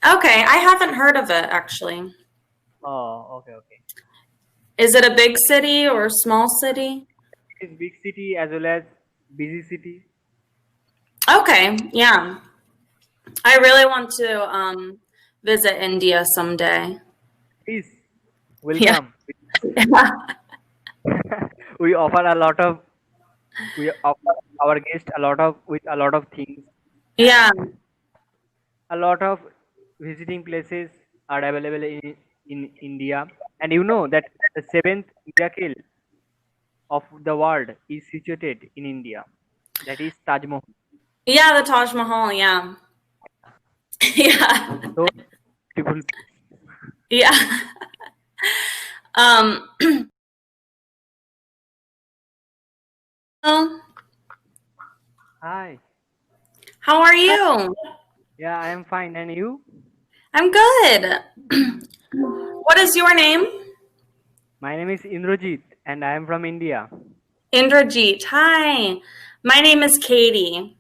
Okay, I haven't heard of it actually. Oh, okay, okay. Is it a big city or a small city? It's big city as well as busy city. Okay, yeah. I really want to visit India someday. Please Yeah. welcome. We offer a lot of we offer our guest a lot of with a lot of things, Yeah. and a lot of visiting places are available in India. And you know that the seventh miracle of the world is situated in India. That is Taj Mahal. Yeah, the Taj Mahal, yeah. Yeah. So beautiful. Yeah. Um, well, Hi. how are you? Yeah, I am fine. And you? I'm good. What is your name? My name is Indrajit, and I am from India. Indrajit. Hi. My name is Katie.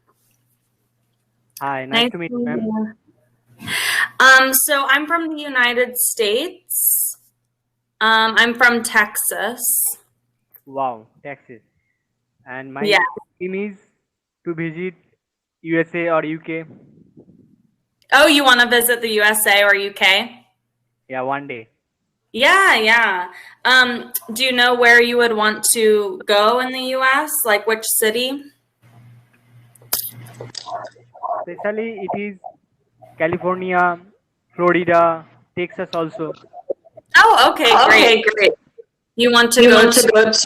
Hi, nice Nice to meet to you, meet ma'am. you. So I'm from the United States. I'm from Texas. Wow, Texas. And Yeah. my aim is to visit USA or UK. Oh, you want to visit the USA or UK? Yeah, one day. Yeah, yeah. Do you know where you would want to go in the US? Like which city? Especially it is California, Florida, Texas also. Oh, okay, Oh, great. okay, great. You want to You go want to to go to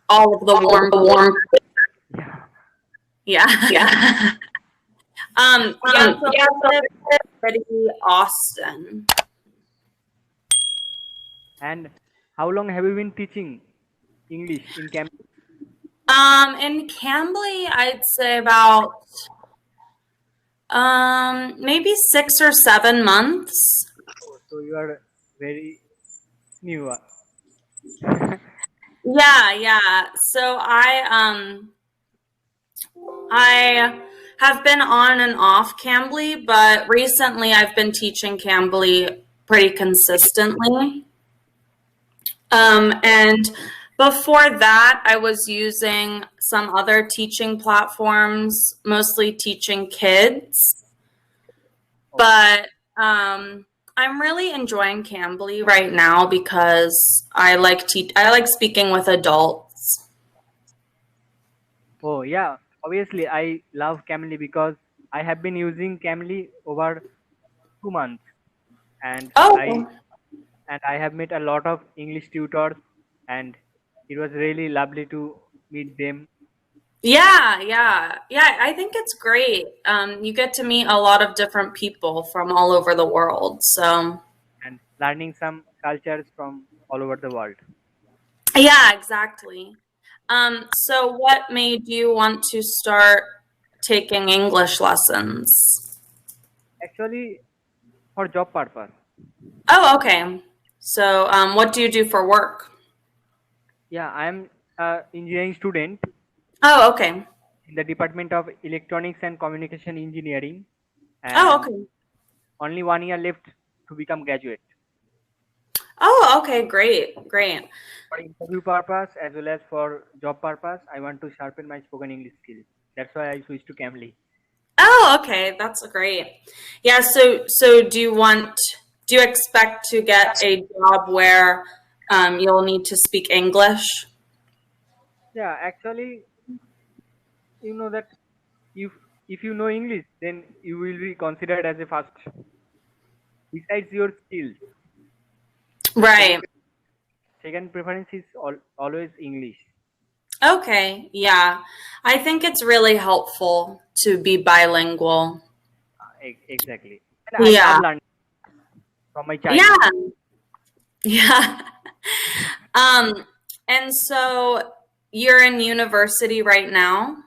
all of the all of warm the places? warm? Yeah. Yeah. Yeah. Yeah, so Yeah. I live in city Austin. And how long have you been teaching English in Cambly? In Cambly, I'd say about maybe 6 or 7 months. Oh, so you are very new. Yeah, yeah. So I have been on and off Cambly, but recently I've been teaching Cambly pretty consistently. And before that, I was using some other teaching platforms, mostly teaching kids. Okay. But I'm really enjoying Cambly right now because I like speaking with adults. Oh yeah, obviously I love Cambly because I have been using Cambly over 2 months, and I Oh, and I have met a lot of English tutors, and it was really lovely to meet them yeah, yeah, yeah. I think it's great. You get to meet a lot of different people from all over the world. So, and learning some cultures from all over the world. yeah, exactly. So what made you want to start taking English lessons? Actually, for job purpose. Oh, okay. So, what do you do for work? Yeah, I am a engineering student Oh, okay. in the Department of Electronics and Communication Engineering, Oh, and okay. only 1 year left to become graduate. Oh, okay. Great, great. For interview purpose as well as for job purpose, I want to sharpen my spoken English skill. That's why I switched to Cambly. Oh, okay. That's great. Yeah. Do you expect to get a job where you'll need to speak English? Yeah, actually, you know that if if you know English, then you will be considered as a first. Besides your skills, Right. second preference is always English. Okay. Yeah. I think it's really helpful to be bilingual. Exactly. And I love Yeah. learning from my Yeah. childhood. Yeah. Um, and so you're in university right now?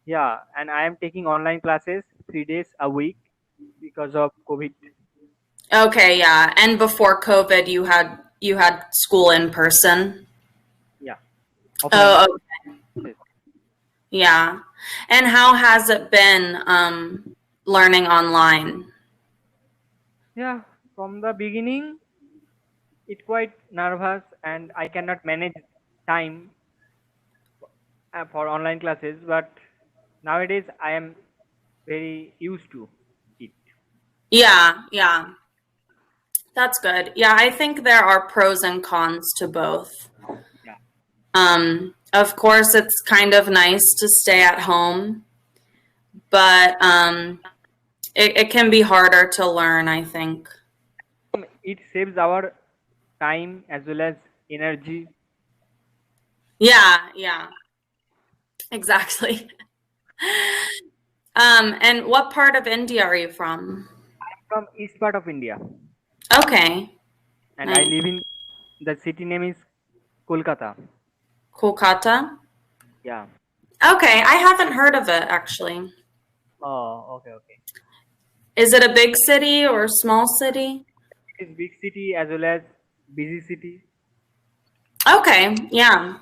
Yeah, and I am taking online classes 3 days a week because of COVID. Okay, yeah. And before COVID, you had school in person? Yeah, offline Oh, classes. yeah. And how has it been learning online? Yeah, from the beginning, it quite nervous, and I cannot manage time for online classes. But nowadays, I am very used to it. Yeah, yeah. That's good. Yeah, I think there are pros and cons to both. Yeah. Of course, it's kind of nice to stay at home, but it can be harder to learn, I think. It saves our time as well as energy. Yeah, yeah, exactly. And what part of India are you from? From east part of India, Okay, and I nice. live in the city name is Kolkata. Kolkata? Yeah. Okay, I haven't heard of it actually. Oh, okay, okay. Is it a big city or a small city? It's big city as well as busy city. Okay, yeah.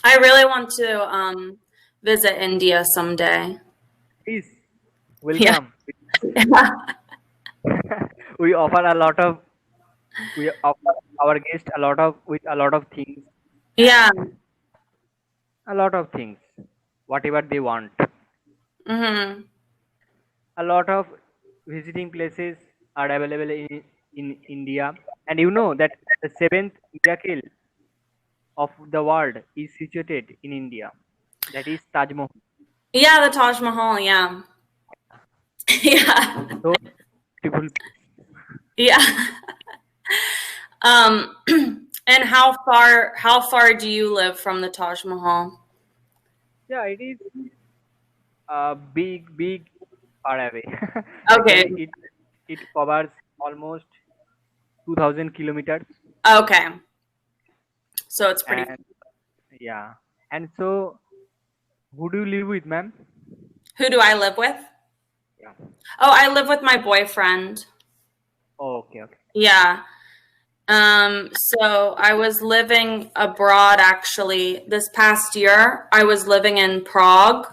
I really want to visit India someday. Please Yeah. welcome. we offer a lot of we offer our guest a lot of with a lot of things Yeah. and a lot of things whatever they want. Mm-hmm. A lot of visiting places are available in India, and you know that the seventh miracle of the world is situated in India. That is Taj Mahal. Yeah, the Taj Mahal, yeah. Yeah. So beautiful. Yeah. Um and how far do you live from the Taj Mahal? Yeah, it is big far away. Okay. Actually, it covers almost 2,000 kilometers, Okay. So it's pretty. and yeah. And so, who do you live with, ma'am? Who do I live with? Yeah. Oh, I live with my boyfriend. Oh, okay, okay. Yeah. So I was living abroad actually this past year. I was living in Prague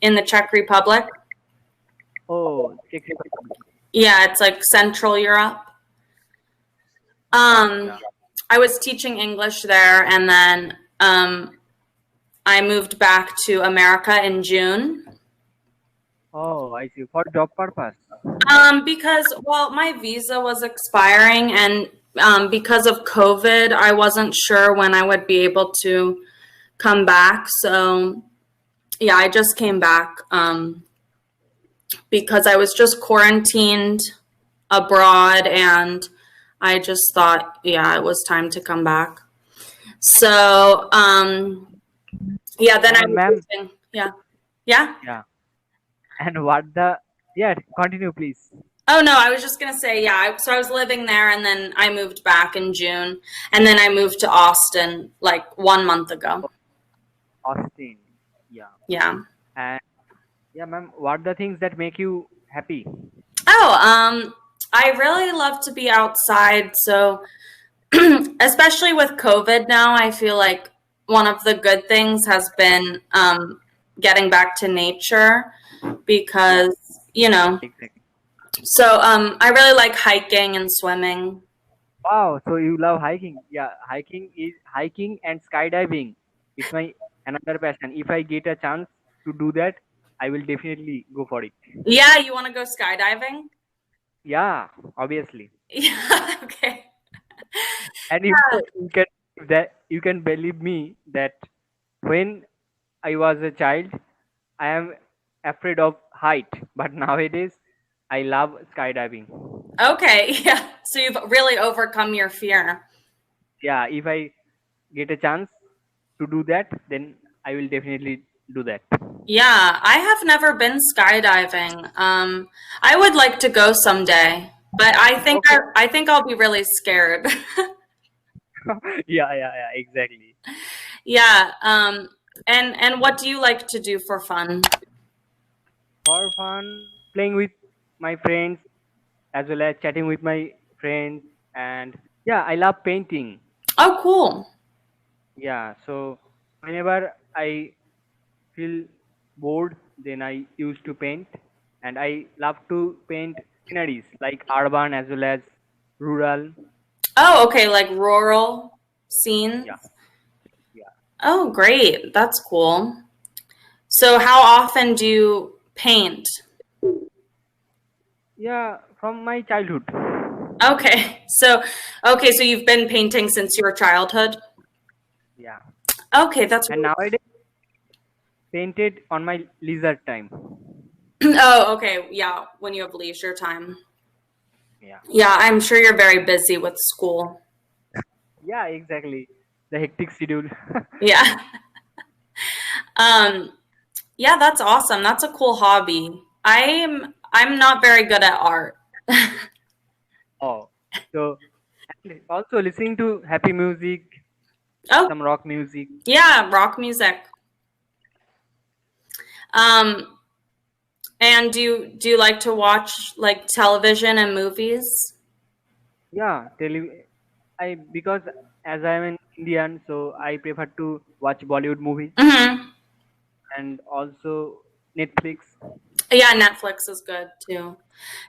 in the Czech Republic. Oh, Czech Republic. Yeah, it's like Central Europe. Yeah. I was teaching English there, and then I moved back to America in June. Oh, I see. For job purpose. Because, well, my visa was expiring, and because of COVID, I wasn't sure when I would be able to come back. So, yeah, I just came back because I was just quarantined abroad, and I just thought, yeah, it was time to come back. So, yeah, then I was Ma'am. teaching. Yeah. Yeah. Yeah. And what the? Yeah. Continue, please. Oh no, I was just gonna say, yeah. So I was living there, and then I moved back in June, and then I moved to Austin like 1 month ago. Austin. Yeah. Yeah. And yeah, ma'am. What the things that make you happy? Oh, I really love to be outside. So, especially with COVID now, I feel like one of the good things has been getting back to nature Yeah. because, you know, Exactly. so I really like hiking and swimming. Wow, so you love hiking. Yeah, hiking and skydiving. It's my another passion. If I get a chance to do that, I will definitely go for it. Yeah, you want to go skydiving? Yeah, obviously. Yeah, okay. And you can believe me that when I was a child, I am afraid of height, but nowadays I love skydiving. Okay, yeah. So you've really overcome your fear. Yeah, if I get a chance to do that, then I will definitely do that. Yeah, I have never been skydiving. I would like to go someday, but Okay. I think I'll be really scared. Yeah, exactly. Yeah, and what do you like to do for fun? For fun, playing with my friends as well as chatting with my friends, and yeah, I love painting. Oh, cool. Yeah, so whenever I feel bored, then I used to paint, and I love to paint sceneries like urban as well as rural. Oh, okay, like rural scenes. Yeah, yeah, Oh, great. That's cool. So how often do you paint? yeah. From my childhood. Okay. So you've been painting since your childhood? Yeah, Okay, that's and nowadays painted on my leisure time. Oh, okay. Yeah, when you have leisure time. Yeah, Yeah, I'm sure you're very busy with school. yeah, exactly. The hectic schedule. Yeah. Um, yeah, that's awesome. That's a cool hobby. I'm not very good at art. Oh, so and also listening to happy music, Oh, some rock music. yeah, rock music. Um, and do you like to watch like television and movies? Yeah, I because as I am an Indian, so I prefer to watch Bollywood movies Hmm. and also Netflix. Yeah, Netflix is good too.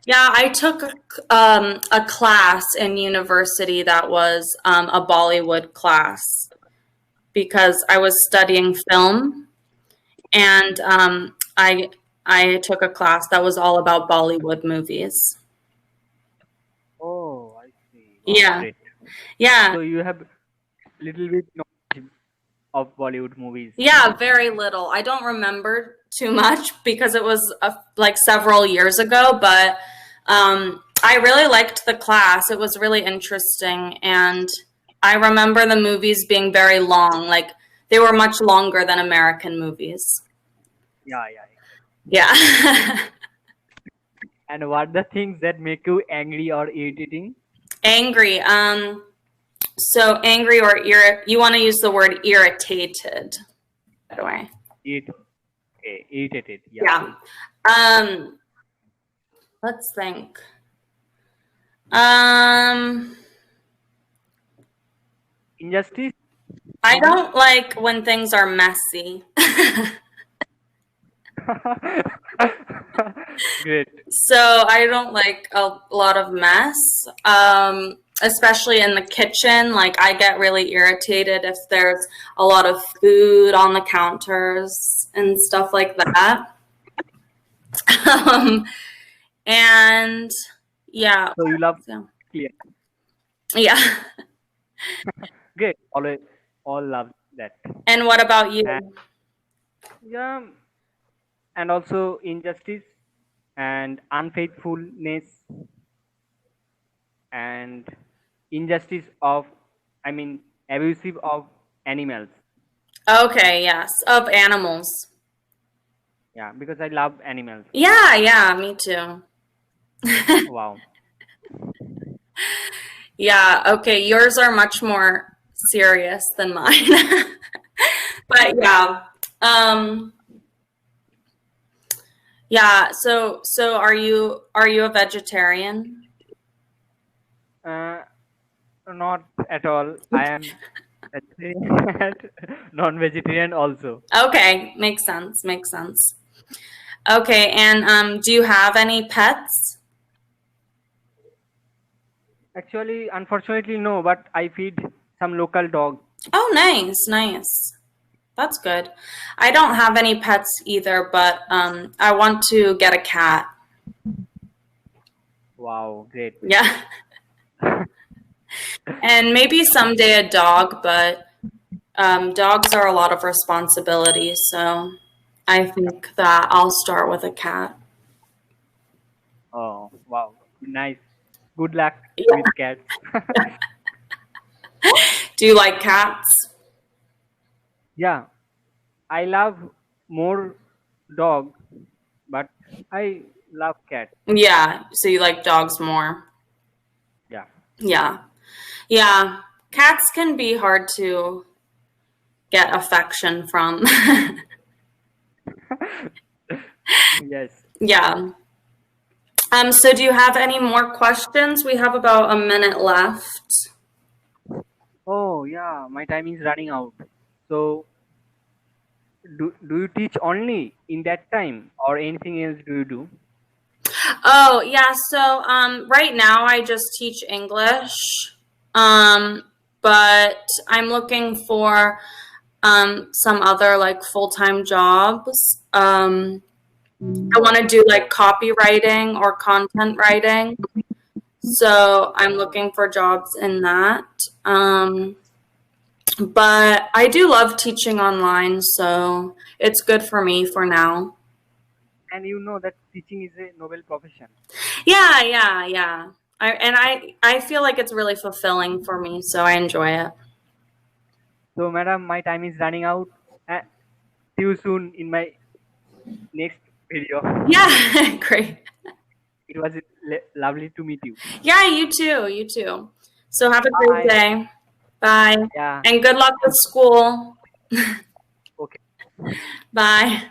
Yeah, I took a class in university that was a Bollywood class because I was studying film, and I took a class that was all about Bollywood movies. Oh, I see. Wow, Yeah, great. yeah, So you have little bit knowledge of Bollywood movies. yeah. Very little. I don't remember too much because it was like several years ago, but I really liked the class. It was really interesting, and I remember the movies being very long. Like they were much longer than American movies. Yeah, yeah. Yeah. And what the things that make you angry or irritating? Angry. So angry or you want to use the word irritated, by the way. It okay, irritated. Yeah. Yeah. Um, let's think. Um, Injustice, I maybe. don't like when things are messy. Great. So I don't like a lot of mess, especially in the kitchen. Like I get really irritated if there's a lot of food on the counters and stuff like that. Um, and yeah, So you love so, clear. yeah. Great. Always all love that. And what about you? And yeah, and also injustice and unfaithfulness and injustice of I mean abusive of animals. Okay, yes, of animals. Yeah, because I love animals. Yeah, yeah, me too. Wow. Yeah, okay, yours are much more serious than mine. But yeah. Um yeah, so are you a vegetarian? Uh, not at all. I am vegetarian, non-vegetarian also. Okay, makes sense, makes sense. Okay, and do you have any pets? Actually, unfortunately, no. But I feed some local dog. Oh, nice, nice. That's good. I don't have any pets either, but I want to get a cat. Wow, great. Yeah. And maybe someday a dog, but dogs are a lot of responsibility, so I think that I'll start with a cat. Oh, wow, nice. Good luck with Yeah. cats. Do you like cats? Yeah, I love more dog, but I love cat. Yeah, so you like dogs more. Yeah. Yeah. Yeah. Cats can be hard to get affection from. Yes. Yeah. So do you have any more questions? We have about a minute left. Oh, yeah, my time is running out. So, do you teach only in that time or anything else do you do? Oh, yeah. So, right now I just teach English. Um, but I'm looking for some other like full-time jobs. I want to do like copywriting or content writing. So I'm looking for jobs in that. But I do love teaching online, so it's good for me for now. And you know that teaching is a noble profession. Yeah, yeah, yeah. I feel like it's really fulfilling for me, so I enjoy it. So, madam, my time is running out. Uh, See you soon in my next video. Yeah, great. It was lovely to meet you. Yeah, you too. You too. So have a great Bye. day. Bye. Yeah. And good luck with school. Okay. Bye.